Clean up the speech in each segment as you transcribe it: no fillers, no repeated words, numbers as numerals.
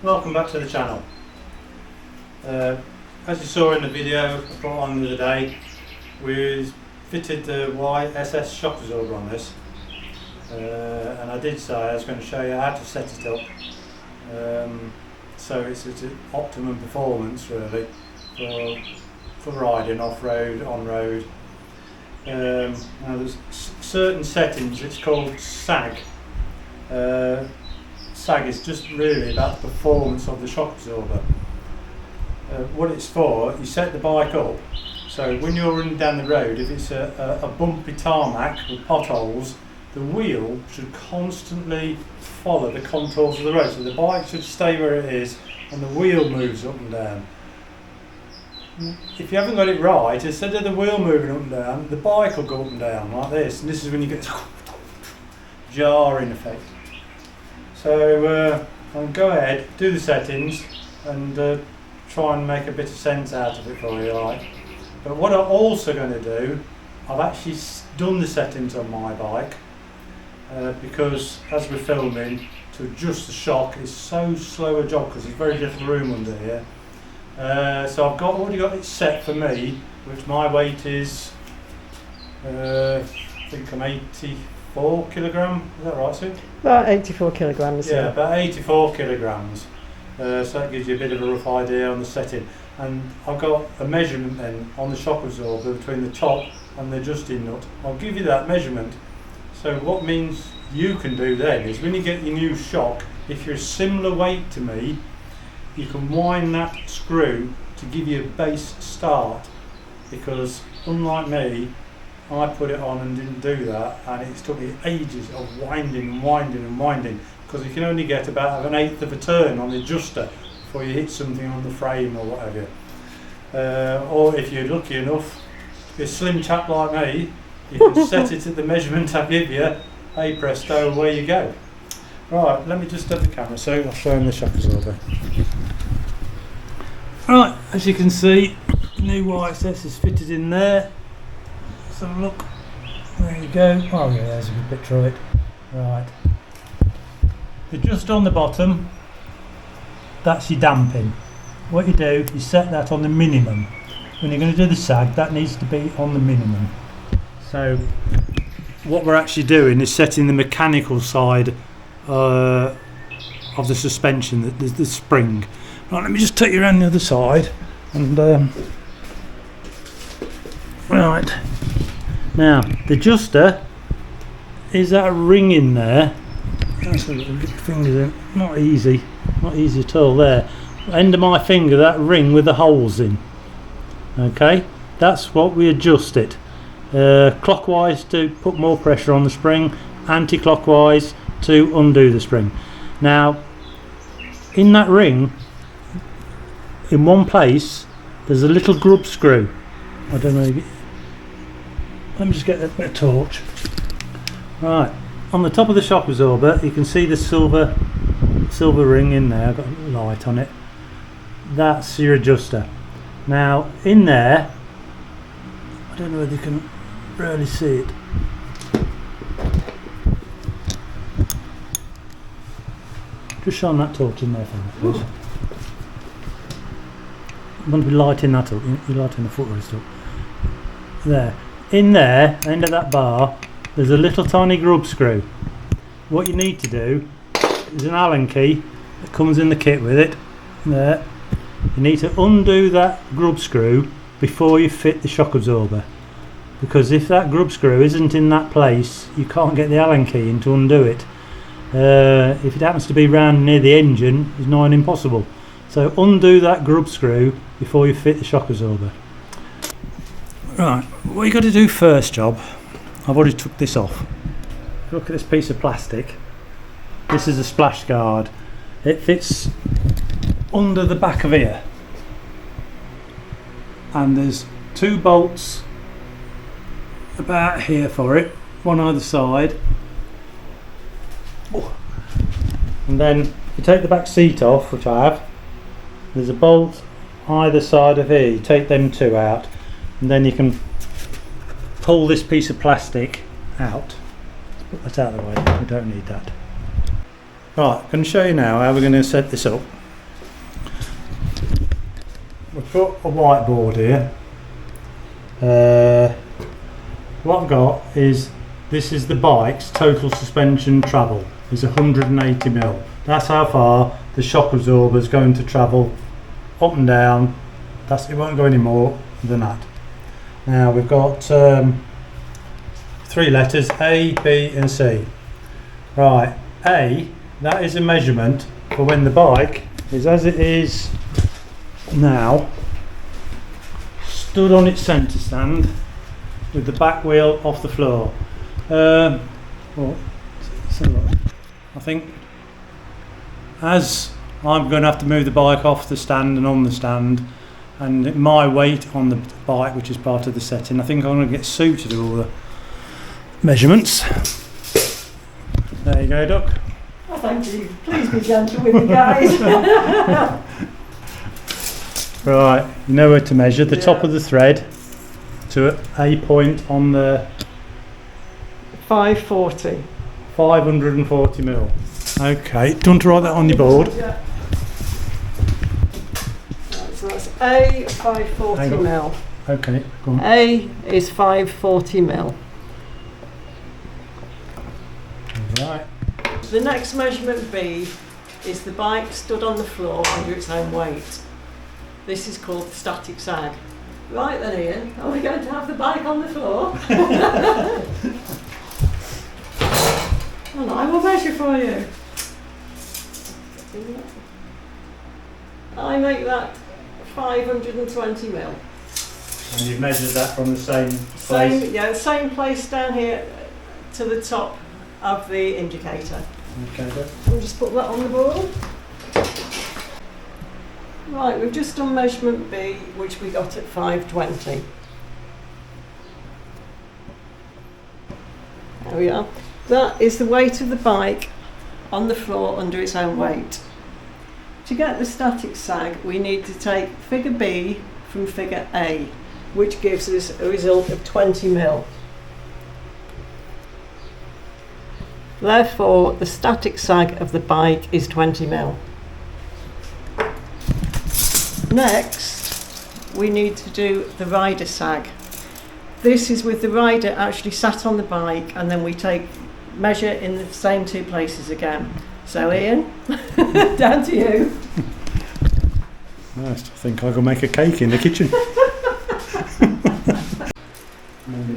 Welcome back to the channel. As you saw in the video I put on the other day, we fitted the white SS shock absorber on this, and I did say I was going to show you how to set it up, so it's an optimum performance really for riding off-road, on-road. Now there's certain settings, it's called SAG. SAG is just really about the performance of the shock absorber. What it's for, you set the bike up so when you're running down the road, if it's a bumpy tarmac with potholes, the wheel should constantly follow the contours of the road, so the bike should stay where it is and the wheel moves up and down. If you haven't got it right, instead of the wheel moving up and down, the bike will go up and down like this, and this is when you get jarring effect. So I'll go ahead, do the settings and try and make a bit of sense out of it for you, like. But what I'm also going to do, I've actually done the settings on my bike because as we're filming, to adjust the shock is so slow a job because there's very little room under here. So I've already got it set for me, which my weight is, I think I'm 84 kilograms, is that right, Sue? About 84 kilograms. Yeah, about 84 kilograms. So that gives you a bit of a rough idea on the setting. And I've got a measurement then on the shock absorber between the top and the adjusting nut. I'll give you that measurement. So what means you can do then is when you get your new shock, if you're a similar weight to me, you can wind that screw to give you a base start, because unlike me, I put it on and didn't do that, and it took me ages of winding and winding and winding, because you can only get about an eighth of a turn on the adjuster before you hit something on the frame or whatever. Or if you're lucky enough to be a slim chap like me, you can set it at the measurement I give you, hey presto, away you go. Right, let me just have the camera so I'll show him the shock absorber. Right, as you can see, new YSS is fitted in there. Let's have a look. There you go. Oh yeah, there's a good picture of it. Right. Just on the bottom, that's your damping. What you do, you set that on the minimum. When you're going to do the SAG, that needs to be on the minimum. So what we're actually doing is setting the mechanical side of the suspension, the spring. Right, let me just take you around the other side. And right, now the adjuster is that ring in there. That's a little get your fingers in. Not easy at all. There, end of my finger, that ring with the holes in. Okay, that's what we adjust it. Clockwise to put more pressure on the spring, anti-clockwise to undo the spring. Now, in that ring, in one place, there's a little grub screw. I don't know. Let me just get a torch. Right, on the top of the shock absorber, you can see the silver ring in there. I've got a light on it. That's your adjuster. Now, in there, I don't know whether you can really see it. Just shine that torch in there for me, please. I'm going to be lighting that up. You're lighting the footrest up. There. In there, end of that bar, there's a little tiny grub screw. What you need to do is an Allen key that comes in the kit with it. There. You need to undo that grub screw before you fit the shock absorber. Because if that grub screw isn't in that place, you can't get the Allen key in to undo it. If it happens to be round near the engine, it's nigh on impossible. So undo that grub screw before you fit the shock absorber. Right, what you got to do first, job, I've already took this off. Look at this piece of plastic. This is a splash guard. It fits under the back of here. And there's two bolts about here for it, one either side. Oh. And then if you take the back seat off, which I have, there's a bolt either side of here. You take them two out and then you can pull this piece of plastic out. Let's put that out of the way, we don't need that. Right, I'm going to show you now how we're going to set this up. got a whiteboard here. What I've got is, this is the bike's total suspension travel, is 180mm. That's how far the shock absorber is going to travel up and down. It won't go any more than that. Now we've got 3 letters, A, B and C. Right, A, that is a measurement for when the bike is as it is now, stood on its centre stand with the back wheel off the floor. I think as I'm going to have to move the bike off the stand and on the stand, and my weight on the bike, which is part of the setting, I think I'm going to get Sue to do all the measurements. There you go, Duck. Oh, thank you. Please be gentle with me, guys. Right, you know where to measure the top of the thread to a point on the 540. 540mm. Okay, do you want to write that on your board? Yeah. Right, so that's A, 540mm. Okay, go on. A is 540mm. Right. The next measurement B is the bike stood on the floor under its own weight. This is called the static sag. Right then, Ian, are we going to have the bike on the floor? And I will measure for you. I make that 520mm. And you've measured that from the same place? Same place down here to the top of the indicator. Okay, good. We'll just put that on the board. Right, we've just done measurement B, which we got at 520. There we are. That is the weight of the bike on the floor under its own weight. To get the static sag, we need to take figure B from figure A, which gives us a result of 20mm. Therefore, the static sag of the bike is 20mm. Next, we need to do the rider sag. This is with the rider actually sat on the bike, and then we measure in the same 2 places again. So Ian, down to you. I think I'll go make a cake in the kitchen.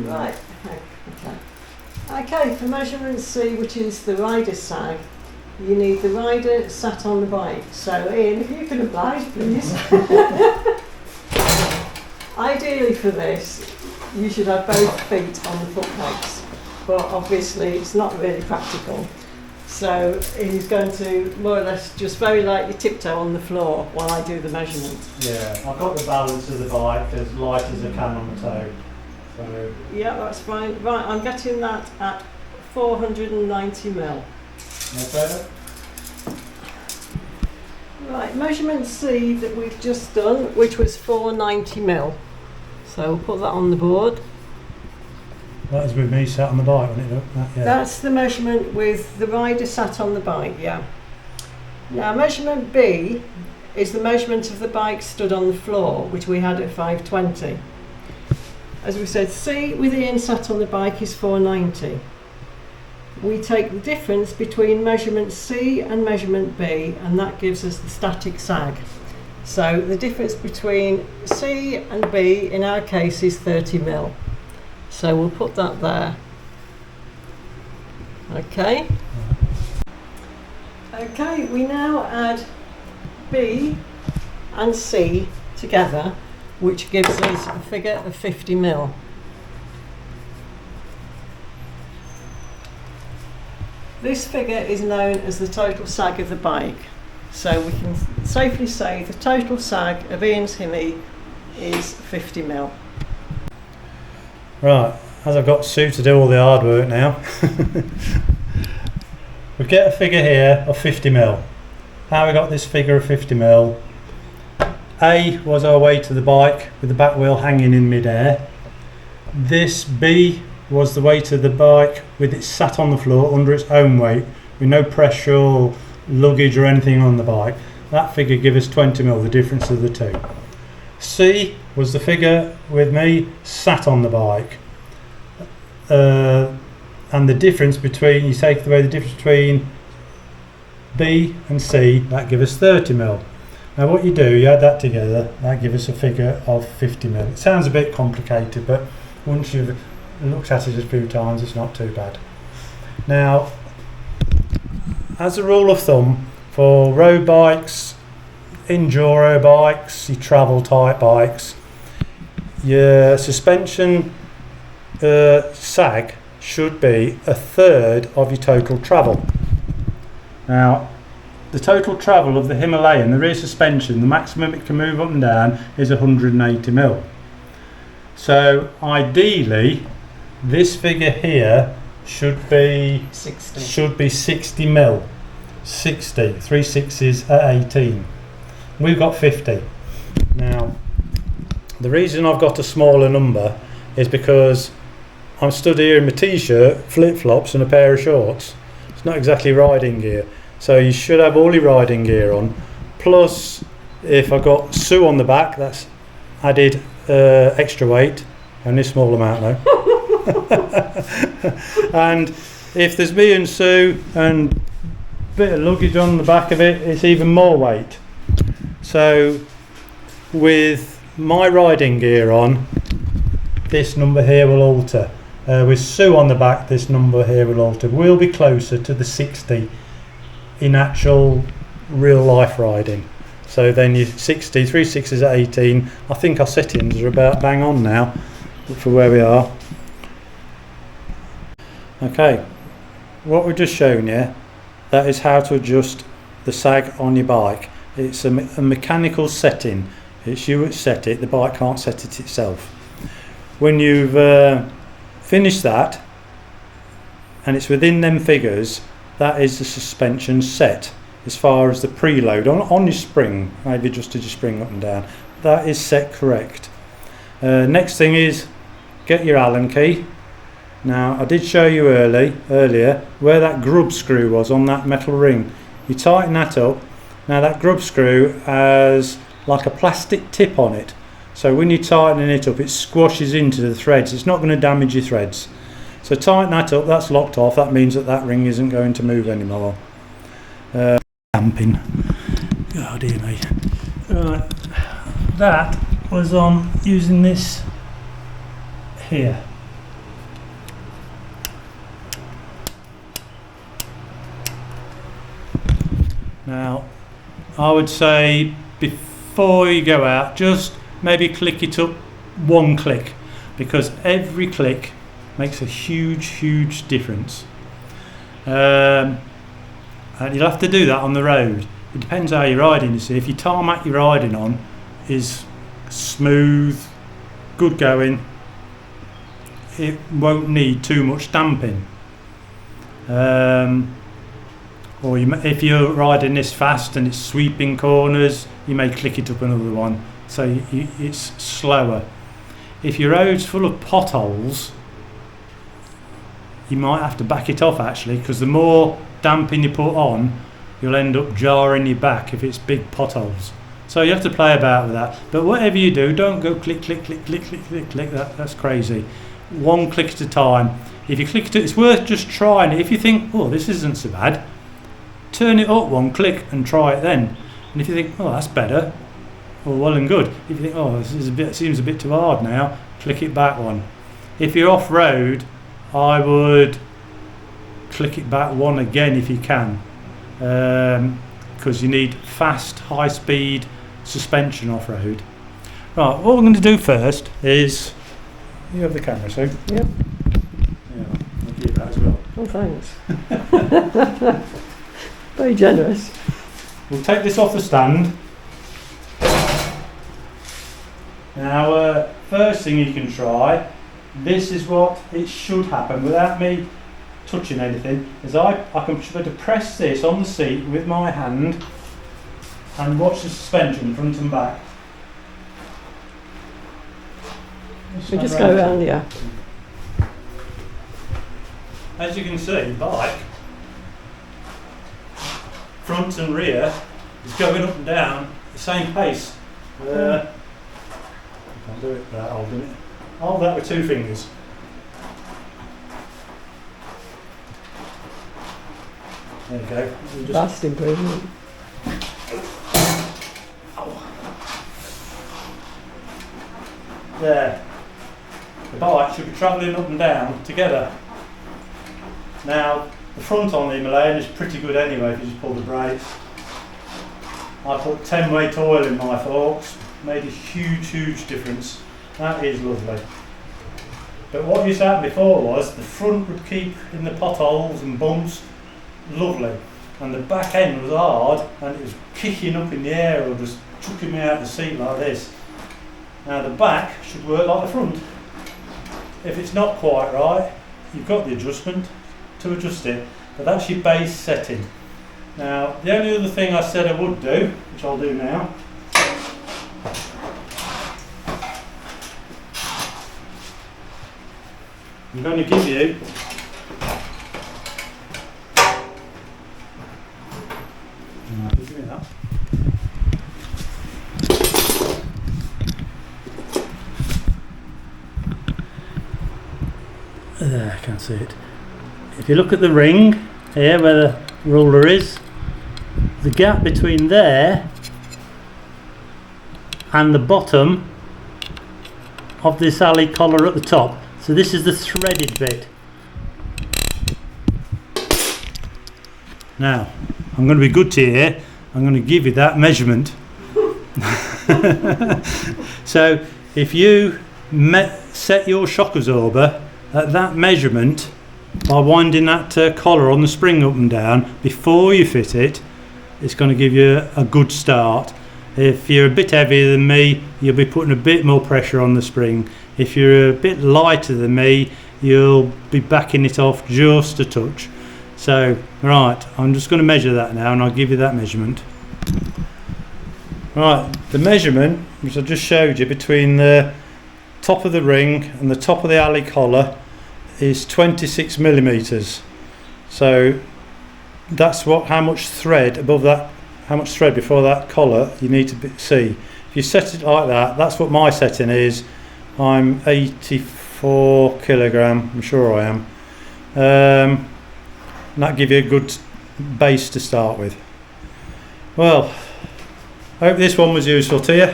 Right. Okay, for measurement C, which is the rider sag, you need the rider sat on the bike. So Ian, if you can oblige, please. Ideally for this, you should have both feet on the foot pegs, but obviously it's not really practical. So he's going to more or less just very lightly tiptoe on the floor while I do the measurement. Yeah, I've got the balance of the bike as light as I can on the toe. So yeah, that's fine. Right, I'm getting that at 490mm. okay. Right, measurement C that we've just done, which was 490mm. So we'll put that on the board. That was with me sat on the bike, wasn't it? Yeah. That's the measurement with the rider sat on the bike, yeah. Now measurement B is the measurement of the bike stood on the floor, which we had at 520. As we said, C with Ian sat on the bike is 490. We take the difference between measurement C and measurement B, and that gives us the static sag. So the difference between C and B in our case is 30mm. So we'll put that there. Okay. Okay, we now add B and C together, which gives us a figure of 50mm. This figure is known as the total sag of the bike. So we can safely say the total sag of Ian's Himi is 50mm. Right, as I've got Sue to do all the hard work now, we get a figure here of 50mm. How we got this figure of 50mm? A was our weight of the bike with the back wheel hanging in mid-air. This B was the weight of the bike with it sat on the floor under its own weight with no pressure or luggage or anything on the bike. That figure gives us 20mm, the difference of the two. C was the figure with me sat on the bike. And the difference between, you take away the difference between B and C, that gives us 30 mil. Now what you do, you add that together, that gives us a figure of 50 mil. It sounds a bit complicated, but once you've looked at it a few times, it's not too bad. Now, as a rule of thumb, for road bikes, enduro bikes, your travel type bikes, your suspension SAG should be a third of your total travel. Now, the total travel of the Himalayan, the rear suspension, the maximum it can move up and down is 180 mil. So ideally, this figure here should be 60 mil. 60, 3 6s at 18. We've got 50. Now, the reason I've got a smaller number is because I'm stood here in my t-shirt, flip-flops and a pair of shorts. It's not exactly riding gear. So you should have all your riding gear on. Plus, if I got Sue on the back, that's added extra weight, only a small amount though. And if there's me and Sue and a bit of luggage on the back of it, it's even more weight. So with my riding gear on, this number here will alter. With Sue on the back, this number here will alter. We'll be closer to the 60 in actual real life riding. So then you 60, 3 6s at 18. I think our settings are about bang on now for where we are. Okay, what we've just shown you, that is how to adjust the SAG on your bike. It's a mechanical setting. It's you that set it, the bike can't set it itself. When you've finished that, and it's within them figures, that is the suspension set as far as the preload on your spring. Maybe adjusted your spring up and down. That is set correct. Next thing is get your Allen key. Now I did show you earlier where that grub screw was on that metal ring. You tighten that up. Now that grub screw has like a plastic tip on it, so when you're tightening it up it squashes into the threads. It's not going to damage your threads. So tighten that up, that's locked off. That means that that ring isn't going to move anymore. Damping. Oh dear me. Right, that was on using this here. Now, I would say before you go out, just maybe click it up one click, because every click makes a huge difference. And you'll have to do that on the road. It depends how you're riding, you see. If your tarmac you're riding on is smooth, good going, it won't need too much damping. Or if you're riding this fast and it's sweeping corners, you may click it up another one, so it's slower. If your road's full of potholes, you might have to back it off actually, because the more damping you put on, you'll end up jarring your back if it's big potholes. So you have to play about with that. But whatever you do, don't go click. That's crazy. One click at a time. If you click it, it's worth just trying it. If you think, oh, this isn't so bad, turn it up one click and try it then. And if you think, oh, that's better, well and good. If you think, oh, this is seems a bit too hard now, click it back one. If you're off road, I would click it back one again if you can, because you need fast, high speed suspension off road. Right, what we're going to do first is, you have the camera, so. Yep. Yeah, I'll give you that as well. Oh, thanks. Very generous. We'll take this off the stand. Now, first thing you can try, this is what it should happen without me touching anything, is I can try to press this on the seat with my hand and watch the suspension front and back. We just go around, yeah. As you can see, the bike, front and rear, is going up and down at the same pace. Can't do it without holding it. Hold that with 2 fingers. There you go. You just Vast improvement. there. The bike should be travelling up and down together. Now, the front on the Himalayan is pretty good anyway if you just pull the brakes. I put 10 weight oil in my forks, made a huge difference. That is lovely. But what used to happen before was the front would keep in the potholes and bumps, lovely. And the back end was hard and it was kicking up in the air or just chucking me out the seat like this. Now the back should work like the front. If it's not quite right, you've got the adjustment to adjust it, but that's your base setting. Now the only other thing I said I would do, which I'll do now, I'm going to give you give me that. There, I can't see it. If you look at the ring here where the ruler is, the gap between there and the bottom of this alley collar at the top. So this is the threaded bit. Now, I'm going to be good to you here. I'm going to give you that measurement. So if you set your shock absorber at that measurement by winding that collar on the spring up and down before you fit it, it's going to give you a good start. If you're a bit heavier than me, you'll be putting a bit more pressure on the spring. If you're a bit lighter than me, you'll be backing it off just a touch. So, right, I'm just going to measure that now and I'll give you that measurement. Right, the measurement, which I just showed you, between the top of the ring and the top of the alley collar is 26 millimeters. So that's how much thread above that, how much thread before that collar you need to see. If you set it like that, that's what my setting is. I'm 84 kilogram, I'm sure I am. And that give you a good base to start with. Well, I hope this one was useful to you.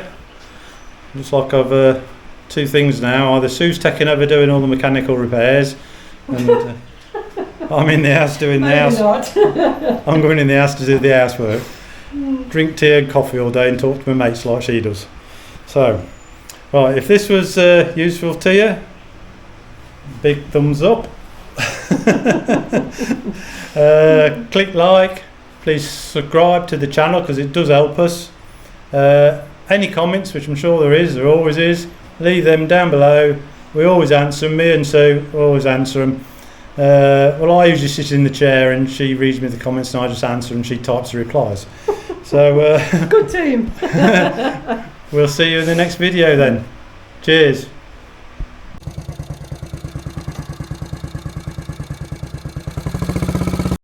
Looks like I've 2 things now. Either Sue's taking over doing all the mechanical repairs and I'm in the house doing the house. I'm going in the house to do the housework. Drink tea and coffee all day and talk to my mates like she does. So, right, if this was useful to you, big thumbs up. Click like, please subscribe to the channel because it does help us. Any comments, which I'm sure there always is, leave them down below. We always answer them. Me and Sue always answer them. Well, I usually sit in the chair and she reads me the comments and I just answer and she types the replies. So good team. We'll see you in the next video then. Cheers.